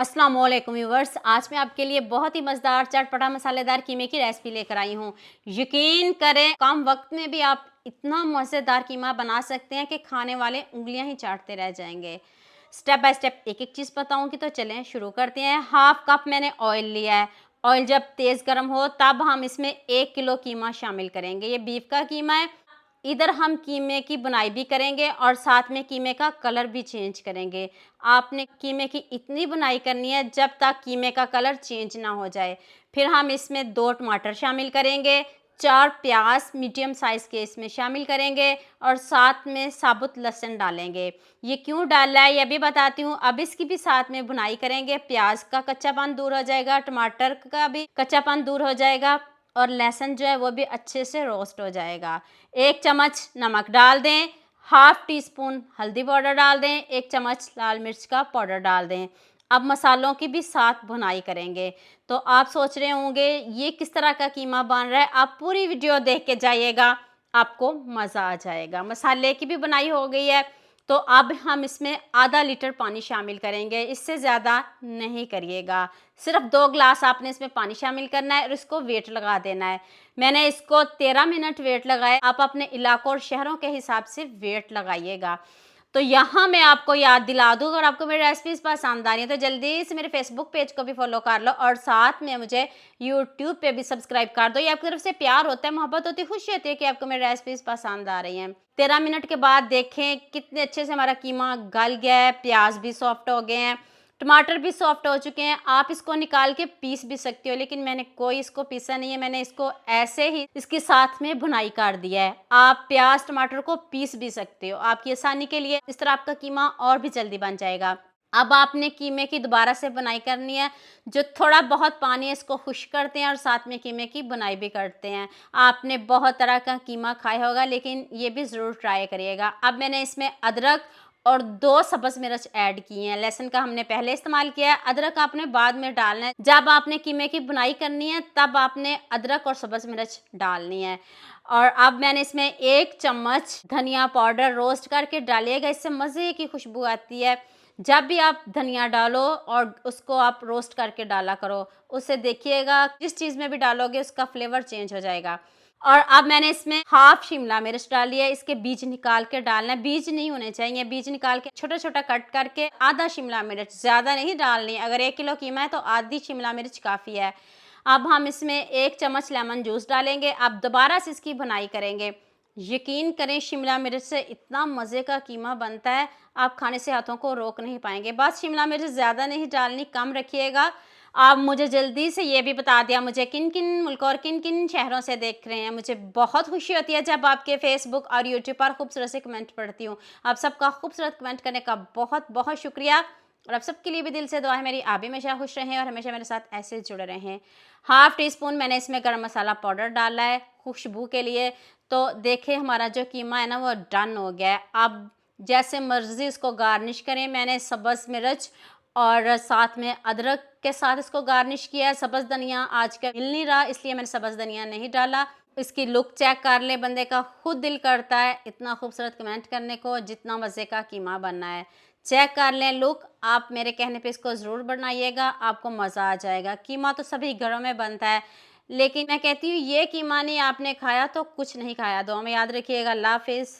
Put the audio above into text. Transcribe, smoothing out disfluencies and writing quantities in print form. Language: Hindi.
अस्सलाम वालेकुम व्यूअर्स, आज मैं आपके लिए बहुत ही मज़ेदार चटपटा मसालेदार कीमे की रेसिपी लेकर आई हूँ। यकीन करें, कम वक्त में भी आप इतना मज़ेदार कीमा बना सकते हैं कि खाने वाले उँगलियां ही चाटते रह जाएंगे। स्टेप बाय स्टेप एक एक चीज़ बताऊँगी, तो चलें शुरू करते हैं। हाफ कप मैंने ऑयल लिया है। ऑयल जब तेज़ गर्म हो तब हम इसमें 1 किलो कीमा शामिल करेंगे। ये बीफ का कीमा है। इधर हम कीमे की बुनाई भी करेंगे और साथ में कीमे का कलर भी चेंज करेंगे। आपने कीमे की इतनी बुनाई करनी है जब तक कीमे का कलर चेंज ना हो जाए। फिर हम इसमें 2 टमाटर शामिल करेंगे, 4 प्याज मीडियम साइज़ के इसमें शामिल करेंगे और साथ में साबुत लहसुन डालेंगे। ये क्यों डाला है ये भी बताती हूँ। अब इसकी भी साथ में बुनाई करेंगे। प्याज का कच्चापन दूर हो जाएगा, टमाटर का भी कच्चापन दूर हो जाएगा और लहसुन जो है वो भी अच्छे से रोस्ट हो जाएगा। 1 चम्मच नमक डाल दें, हाफ टी स्पून हल्दी पाउडर डाल दें, 1 चम्मच लाल मिर्च का पाउडर डाल दें। अब मसालों की भी साथ भुनाई करेंगे। तो आप सोच रहे होंगे ये किस तरह का कीमा बन रहा है, आप पूरी वीडियो देख के जाइएगा, आपको मज़ा आ जाएगा। मसाले की भी बुनाई हो गई है, तो अब हम इसमें आधा लीटर पानी शामिल करेंगे, इससे ज़्यादा नहीं करिएगा। सिर्फ 2 ग्लास आपने इसमें पानी शामिल करना है और इसको वेट लगा देना है। मैंने इसको 13 मिनट वेट लगाया। आप अपने इलाकों और शहरों के हिसाब से वेट लगाइएगा। तो यहाँ मैं आपको याद दिला दूँ, अगर आपको मेरी रेसिपीज़ पसंद आ रही है तो जल्दी से मेरे फेसबुक पेज को भी फॉलो कर लो और साथ में मुझे यूट्यूब पे भी सब्सक्राइब कर दो। ये आपकी तरफ से प्यार होता है, मोहब्बत होती है, खुशी होती है कि आपको मेरी रेसिपीज़ पसंद आ रही हैं। 13 मिनट के बाद देखें कितने अच्छे से हमारा कीमा गल गया है, प्याज भी सॉफ्ट हो गए हैं, टमाटर भी सॉफ्ट हो चुके हैं। आप इसको निकाल के पीस भी सकते हो, लेकिन मैंने कोई इसको पीसा नहीं है। मैंने इसको ऐसे ही इसके साथ में भुनाई कर दिया है। आप प्याज टमाटर को पीस भी सकते हो, आपकी आसानी के लिए। इस तरह आपका कीमा और भी जल्दी बन जाएगा। अब आपने कीमे की दोबारा से बुनाई करनी है। जो थोड़ा बहुत पानी है इसको खुश्क करते हैं और साथ में कीमे की बुनाई भी करते हैं। आपने बहुत तरह का कीमा खाया होगा, लेकिन ये भी ज़रूर ट्राई करिएगा। अब मैंने इसमें अदरक और 2 सब्ज़ मिर्च ऐड किए हैं। लहसुन का हमने पहले इस्तेमाल किया है, अदरक आपने बाद में डालना है। जब आपने कीमे की बुनाई करनी है तब आपने अदरक और सब्ज़ मिर्च डालनी है। और अब मैंने इसमें 1 चम्मच धनिया पाउडर रोस्ट करके डालिएगा, इससे मज़े की खुशबू आती है। जब भी आप धनिया डालो और उसको आप रोस्ट करके डाला करो, उससे देखिएगा जिस चीज़ में भी डालोगे उसका फ्लेवर चेंज हो जाएगा। और अब मैंने इसमें हाफ शिमला मिर्च डाली है। इसके बीज निकाल के डालना है, बीज नहीं होने चाहिए। बीज निकाल के छोटा छोटा कट करके आधा शिमला मिर्च, ज़्यादा नहीं डालनी। अगर 1 किलो कीमा है तो आधी शिमला मिर्च काफ़ी है। अब हम इसमें 1 चम्मच लेमन जूस डालेंगे। अब दोबारा से इसकी भुनाई करेंगे। यकीन करें, शिमला मिर्च से इतना मज़े का कीमा बनता है, आप खाने से हाथों को रोक नहीं पाएंगे। बस शिमला मिर्च ज़्यादा नहीं डालनी, कम रखिएगा। आप मुझे जल्दी से ये भी बता दिया मुझे किन किन मुल्कों और किन किन शहरों से देख रहे हैं। मुझे बहुत खुशी होती है जब आपके फेसबुक और यूट्यूब पर खूबसूरत से कमेंट पढ़ती हूँ। आप सबका खूबसूरत कमेंट करने का बहुत बहुत शुक्रिया। और आप सबके लिए भी दिल से दुआ है मेरी, आप भी हमेशा खुश रहें और हमेशा मेरे साथ ऐसे जुड़े रहें। हाफ टी स्पून मैंने इसमें गरम मसाला पाउडर डाला है खुशबू के लिए। तो देखें हमारा जो कीमा है ना वो डन हो गया है। अब जैसे मर्ज़ी इसको गार्निश करें। मैंने सब्ज़ मिर्च और साथ में अदरक के साथ इसको गार्निश किया है। सब्ज़ धनिया आजकल मिल नहीं रहा, इसलिए मैंने सब्ज़ धनिया नहीं डाला। इसकी लुक चेक कर ले, बंदे का खुद दिल करता है इतना खूबसूरत कमेंट करने को, जितना मज़े का कीमा बनना है। चेक कर लें लुक। आप मेरे कहने पे इसको ज़रूर बनाइएगा, आपको मज़ा आ जाएगा। कीमा तो सभी घरों में बनता है, लेकिन मैं कहती हूँ ये कीमा नहीं आपने खाया तो कुछ नहीं खाया। दुआ में याद रखिएगा। अल्लाह हाफ़िज़।